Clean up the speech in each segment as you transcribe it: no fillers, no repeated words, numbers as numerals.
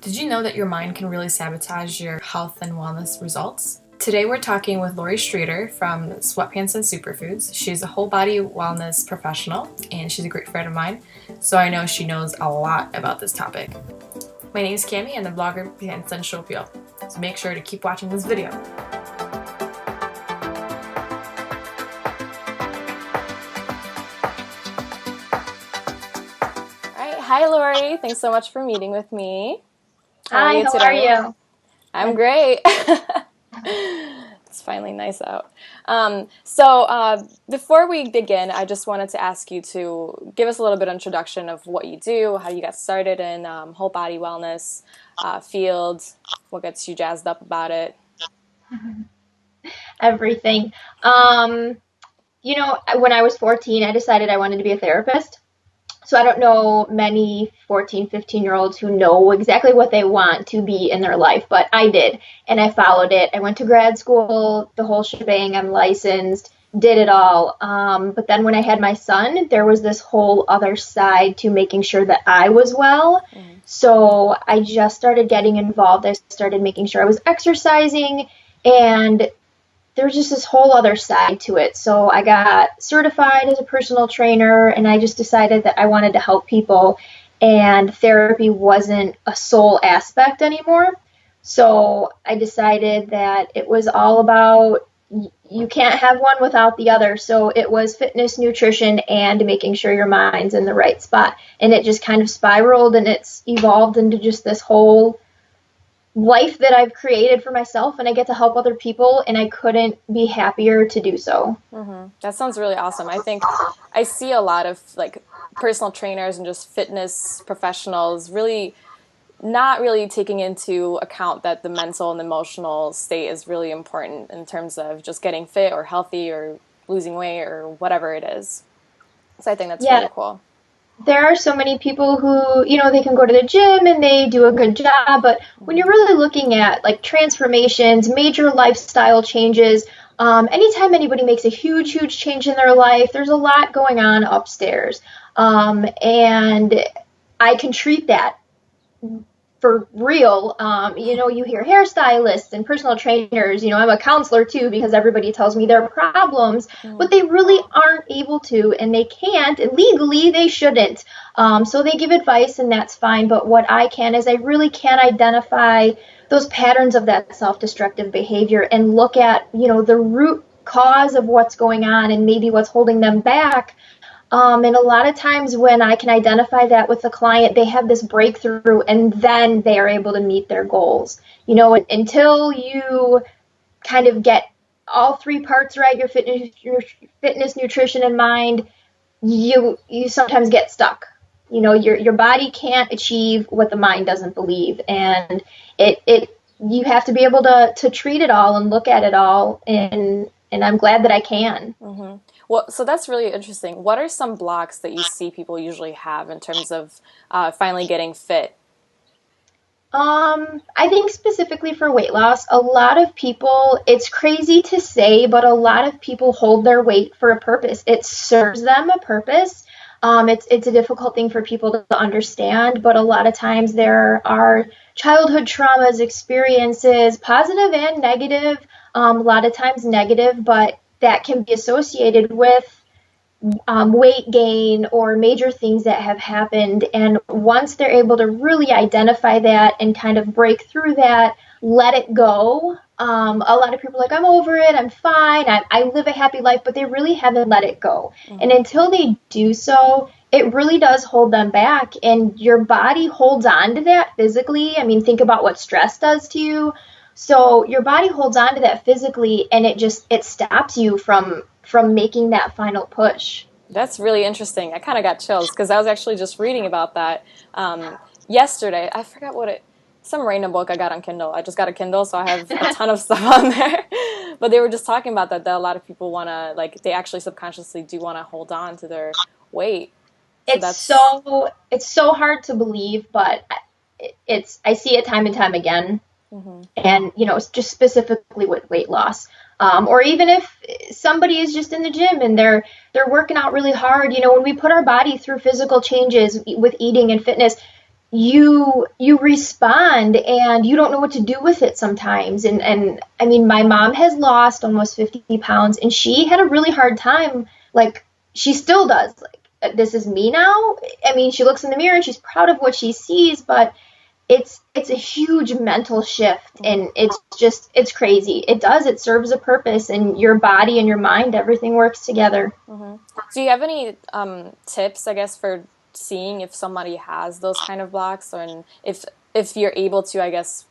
Did you know that your mind can really sabotage your health and wellness results? Today we're talking with Lori Streator from Sweatpants and Superfoods. She's a whole body wellness professional and she's a great friend of mine, so I know she knows a lot about this topic. My name is Cami, I'm the blogger behind Sensual, so make sure to keep watching this video. Alright, hi Lori, thanks so much for meeting with me. Hi, how are you? I'm great. It's finally nice out. Before we begin, I just wanted to ask you to give us a little bit of introduction of what you do, how you got started in whole body wellness field, what gets you jazzed up about it. Everything. When I was 14, I decided I wanted to be a therapist. So I don't know many 14, 15-year-olds who know exactly what they want to be in their life, but I did, and I followed it. I went to grad school, the whole shebang, I'm licensed, did it all. But then when I had my son, there was this whole other side to making sure that I was well. So I just started getting involved. I started making sure I was exercising, and there's just this whole other side to it. So I got certified as a personal trainer, and I just decided that I wanted to help people, and therapy wasn't a sole aspect anymore. So I decided that it was all about you can't have one without the other. So it was fitness, nutrition, and making sure your mind's in the right spot. And it just kind of spiraled, and it's evolved into just this whole life that I've created for myself, and I get to help other people, and I couldn't be happier to do so. That sounds really awesome. I think I see a lot of personal trainers and just fitness professionals really not really taking into account that the mental and emotional state is really important in terms of just getting fit or healthy or losing weight or whatever it is. So I think that's really cool. There are so many people who, they can go to the gym and they do a good job, but when you're really looking at transformations, major lifestyle changes, anytime anybody makes a huge, huge change in their life, there's a lot going on upstairs. And I can treat that for real. You hear hairstylists and personal trainers, I'm a counselor too, because everybody tells me their problems, but they really aren't able to, and they can't, and legally they shouldn't. So they give advice, and that's fine. But what I can is I really can identify those patterns of that self-destructive behavior and look at, the root cause of what's going on and maybe what's holding them back. And a lot of times when I can identify that with the client, they have this breakthrough, and then they are able to meet their goals. Until you kind of get all three parts right, your fitness, nutrition, and mind, you sometimes get stuck. Your body can't achieve what the mind doesn't believe, and you have to be able to treat it all and look at it all, and I'm glad that I can. Well, so that's really interesting. What are some blocks that you see people usually have in terms of finally getting fit? I think specifically for weight loss, a lot of people, it's crazy to say, but a lot of people hold their weight for a purpose. It serves them a purpose. It's a difficult thing for people to understand, but a lot of times there are childhood traumas, experiences, positive and negative, a lot of times negative, but that can be associated with weight gain or major things that have happened. And once they're able to really identify that and kind of break through that, let it go. A lot of people are like, I'm over it, I'm fine, I live a happy life, but they really haven't let it go. And until they do so, it really does hold them back, and your body holds on to that physically. I mean, think about what stress does to you. So your body holds on to that physically, and it stops you from making that final push. That's really interesting. I kind of got chills because I was actually just reading about that yesterday. I forgot some random book I got on Kindle. I just got a Kindle, so I have a ton of stuff on there. But they were just talking about that a lot of people want to, they actually subconsciously do want to hold on to their weight. So it's so hard to believe, but I see it time and time again. And, just specifically with weight loss, or even if somebody is just in the gym and they're working out really hard, when we put our body through physical changes with eating and fitness, you respond and you don't know what to do with it sometimes. And I mean, my mom has lost almost 50 pounds and she had a really hard time. Like, she still does. Like, this is me now. I mean, she looks in the mirror and she's proud of what she sees, but it's a huge mental shift, and it's crazy. It serves a purpose, and your body and your mind, everything works together. Mm-hmm. Do you have any tips, I guess, for seeing if somebody has those kind of blocks, or if you're able to, I guess,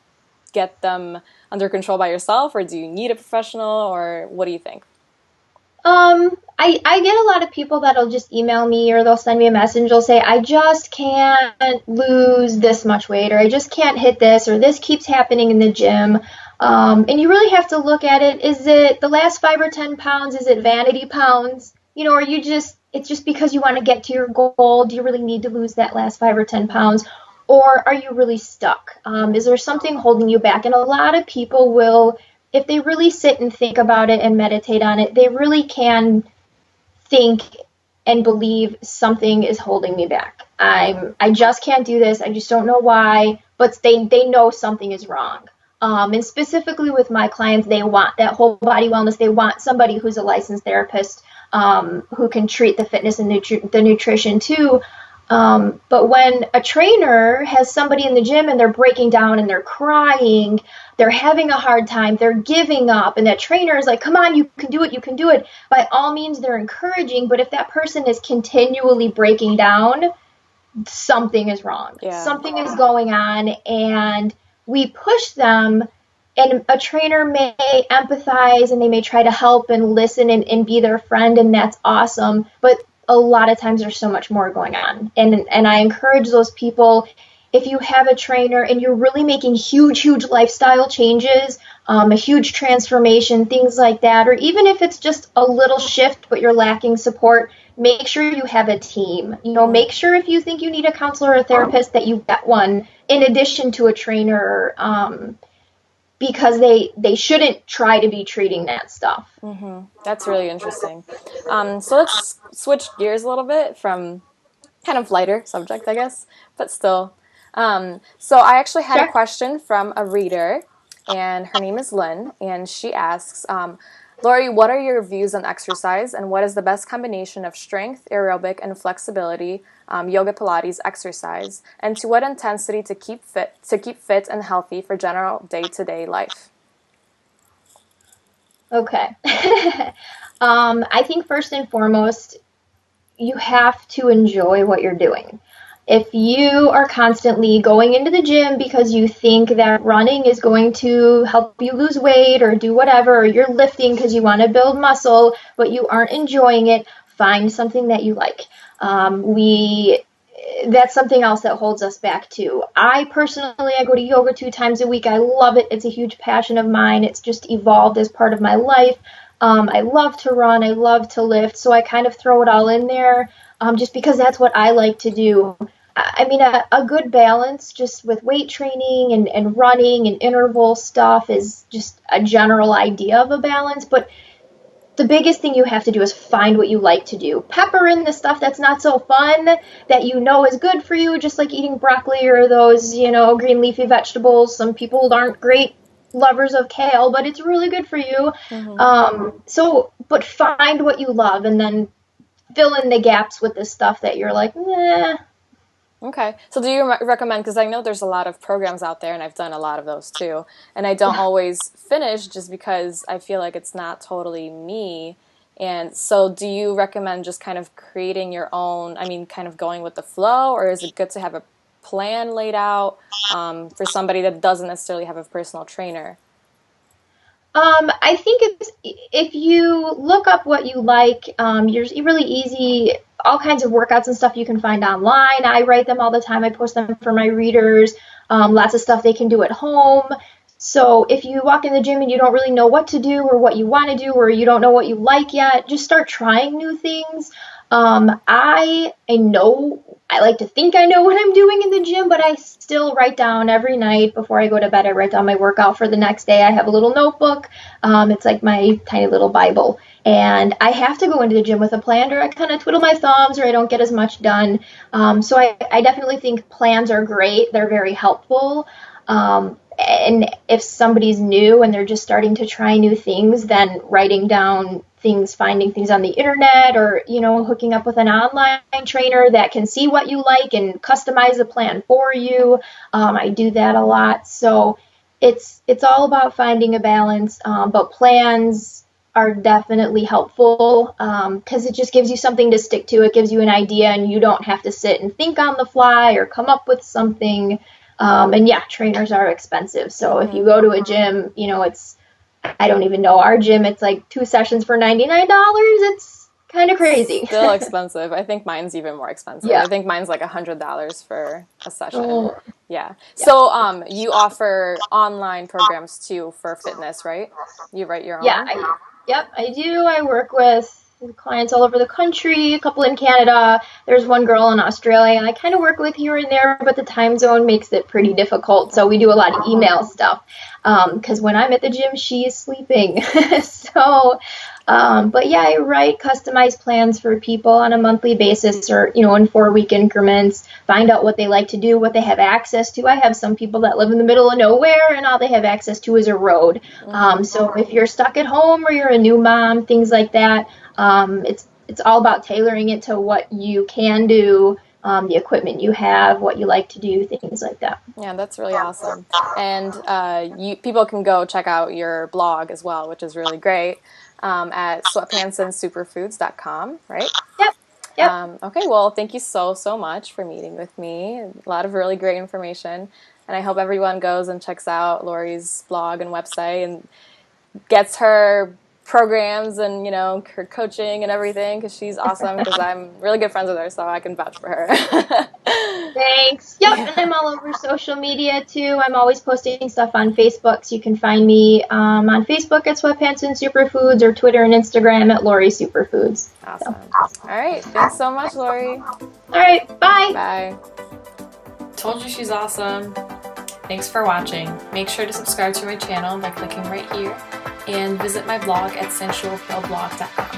get them under control by yourself, or do you need a professional, or what do you think? I get a lot of people that'll just email me or they'll send me a message. They'll say, I just can't lose this much weight, or I just can't hit this, or this keeps happening in the gym. And you really have to look at it. Is it the last 5 or 10 pounds? Is it vanity pounds? You know, or it's just because you want to get to your goal. Do you really need to lose that last 5 or 10 pounds? Or are you really stuck? Is there something holding you back? And a lot of people will, if they really sit and think about it and meditate on it, they really can think and believe something is holding me back. I just can't do this. I just don't know why, but they know something is wrong. And specifically with my clients, they want that whole body wellness. They want somebody who's a licensed therapist, who can treat the fitness and the nutrition too. But when a trainer has somebody in the gym and they're breaking down and they're crying, they're having a hard time, they're giving up, and that trainer is like, come on, you can do it, you can do it. By all means, they're encouraging, but if that person is continually breaking down, something is wrong. Yeah. Something is going on, and we push them, and a trainer may empathize and they may try to help and listen and be their friend, and that's awesome. But a lot of times there's so much more going on. And I encourage those people, if you have a trainer and you're really making huge lifestyle changes, a huge transformation, things like that, or even if it's just a little shift but you're lacking support, make sure you have a team. You know, make sure if you think you need a counselor or a therapist that you get one in addition to a trainer, because they shouldn't try to be treating that stuff. Mm-hmm. That's really interesting. So let's switch gears a little bit from kind of lighter subject, I guess, but still. So I actually had a question from a reader, and her name is Lynn, and she asks, Lori, what are your views on exercise, and what is the best combination of strength, aerobic, and flexibility, yoga, Pilates, exercise, and to what intensity to keep fit and healthy for general day-to-day life? Okay. I think first and foremost, you have to enjoy what you're doing. If you are constantly going into the gym because you think that running is going to help you lose weight or do whatever, or you're lifting because you want to build muscle, but you aren't enjoying it, find something that you like. That's something else that holds us back too. I go to yoga 2 times a week. I love it. It's a huge passion of mine. It's just evolved as part of my life. I love to run. I love to lift. So I kind of throw it all in there, just because that's what I like to do. I mean, a good balance just with weight training and running and interval stuff is just a general idea of a balance. But the biggest thing you have to do is find what you like to do. Pepper in the stuff that's not so fun that you know is good for you, just like eating broccoli or those, green leafy vegetables. Some people aren't great lovers of kale, but it's really good for you. Mm-hmm. But find what you love and then fill in the gaps with the stuff that you're like, nah. Okay. So do you recommend, because I know there's a lot of programs out there, and I've done a lot of those too, and I don't always finish just because I feel like it's not totally me. And so do you recommend just kind of creating your own, kind of going with the flow, or is it good to have a plan laid out for somebody that doesn't necessarily have a personal trainer? I think if you look up what you like, you're really easy, all kinds of workouts and stuff you can find online. I write them all the time. I post them for my readers, lots of stuff they can do at home. So if you walk in the gym and you don't really know what to do or what you want to do, or you don't know what you like yet, just start trying new things. I know, I like to think I know what I'm doing in the gym, but I still write down every night before I go to bed. I write down my workout for the next day. I have a little notebook. It's like my tiny little Bible. And I have to go into the gym with a plan, or I kind of twiddle my thumbs, or I don't get as much done. So I definitely think plans are great. They're very helpful. And if somebody's new and they're just starting to try new things, then writing down things, finding things on the internet, or, hooking up with an online trainer that can see what you like and customize a plan for you. I do that a lot. So it's all about finding a balance, but plans are definitely helpful because it just gives you something to stick to. It gives you an idea, and you don't have to sit and think on the fly or come up with something. And yeah, trainers are expensive. So if you go to a gym, I don't even know our gym. It's like 2 sessions for $99. It's kind of crazy. Still expensive. I think mine's even more expensive. Yeah. I think mine's like $100 for a session. Oh. Yeah. So you offer online programs too for fitness, right? You write your own? Yeah. I do. I work with clients all over the country, a couple in Canada. There's one girl in Australia I kind of work with here and there, but the time zone makes it pretty difficult. So we do a lot of email stuff because when I'm at the gym, she is sleeping. But yeah, I write customized plans for people on a monthly basis, or, in 4-week increments, find out what they like to do, what they have access to. I have some people that live in the middle of nowhere and all they have access to is a road. So if you're stuck at home or you're a new mom, things like that, it's all about tailoring it to what you can do, the equipment you have, what you like to do, things like that. Yeah, that's really awesome. And people can go check out your blog as well, which is really great, at sweatpantsandsuperfoods.com, right? Yep. Okay, well, thank you so much for meeting with me. A lot of really great information. And I hope everyone goes and checks out Lori's blog and website and gets her programs and, her coaching and everything, because she's awesome, because I'm really good friends with her, so I can vouch for her. Thanks. Yep, and I'm all over social media too. I'm always posting stuff on Facebook, so you can find me on Facebook at Sweatpants and Superfoods, or Twitter and Instagram at Lori Superfoods. Awesome. All right, thanks so much, Lori. All right, bye. Bye. Told you she's awesome. Thanks for watching. Make sure to subscribe to my channel by clicking right here, and visit my blog at sensualblog.com.